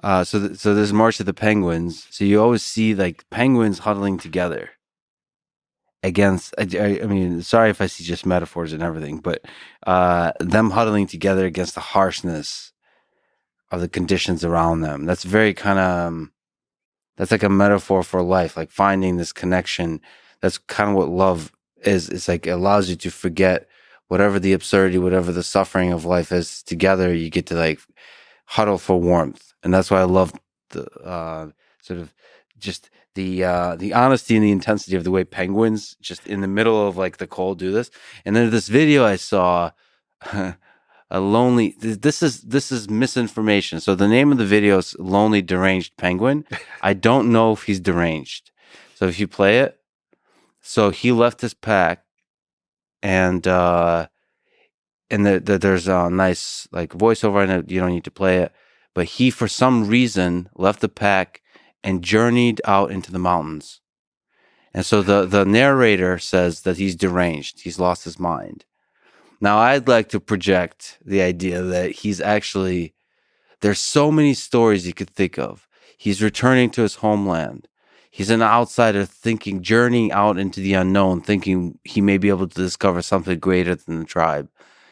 So there's March of the Penguins. So you always see like penguins huddling together against. I mean, sorry if I see just metaphors and everything, but them huddling together against the harshness of the conditions around them. That's very kind of that's like a metaphor for life, like finding this connection. That's kind of what love is. It's like it allows you to forget whatever the absurdity, whatever the suffering of life is. Together, you get to like huddle for warmth, and that's why I love the sort of just the honesty and the intensity of the way penguins just in the middle of like the cold do this. And then this video I saw. A lonely. This is misinformation. So the name of the video is "Lonely Deranged Penguin." I don't know if he's deranged. So if you play it, so he left his pack, and there's a nice like voiceover. I know you don't need to play it, but he for some reason left the pack and journeyed out into the mountains. And so the narrator says that he's deranged. He's lost his mind. Now, I'd like to project the idea that he's actually, there's so many stories you could think of. He's returning to his homeland. He's an outsider thinking, journeying out into the unknown, thinking he may be able to discover something greater than the tribe.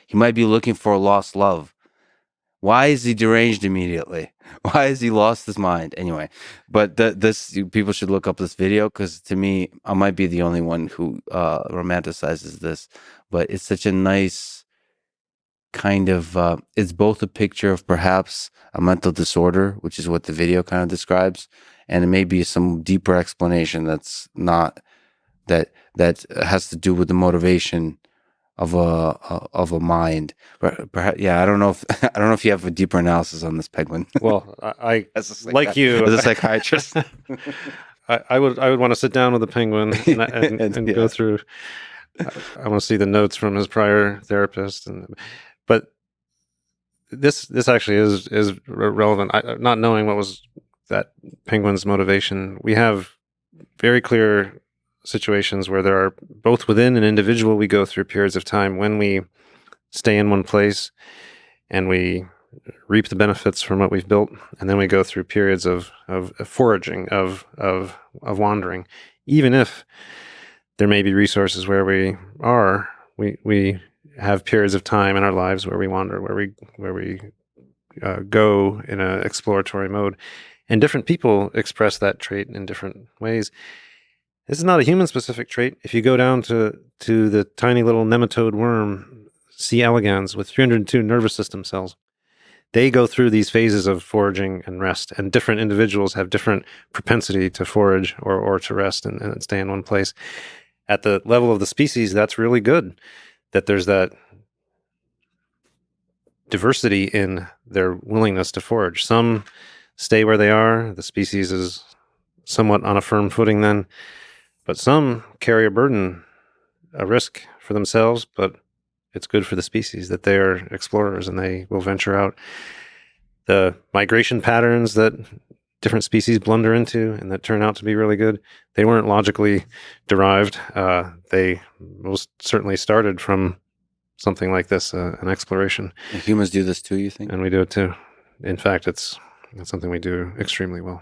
He might be looking for a lost love. Why is he deranged immediately? Why has he lost his mind? Anyway, but people should look up this video because to me, I might be the only one who romanticizes this. But it's such a nice kind of. It's both a picture of perhaps a mental disorder, which is what the video kind of describes, and it may be some deeper explanation that's not that has to do with the motivation of a mind. Perhaps, yeah, I don't know if you have a deeper analysis on this penguin. Well, I like you as a psychiatrist. I would want to sit down with the penguin and go through. I want to see the notes from his prior therapist, but this actually is relevant. Not knowing what was that penguin's motivation, we have very clear situations where there are both within an individual, we go through periods of time when we stay in one place and we reap the benefits from what we've built, and then we go through periods of foraging, of wandering. Even if there may be resources where we have periods of time in our lives where we wander, where we go in an exploratory mode, and different people express that trait in different ways. This is not a human-specific trait. If you go down to the tiny little nematode worm, C. elegans, with 302 nervous system cells, they go through these phases of foraging and rest, and different individuals have different propensity to forage or to rest and stay in one place. At the level of the species, that's really good, that there's that diversity in their willingness to forage. Some stay where they are. The species is somewhat on a firm footing then. But some carry a burden, a risk for themselves, but it's good for the species that they are explorers and they will venture out. The migration patterns that different species blunder into and that turn out to be really good, they weren't logically derived. They most certainly started from something like this, an exploration. And humans do this too, you think? And we do it too. In fact, it's something we do extremely well.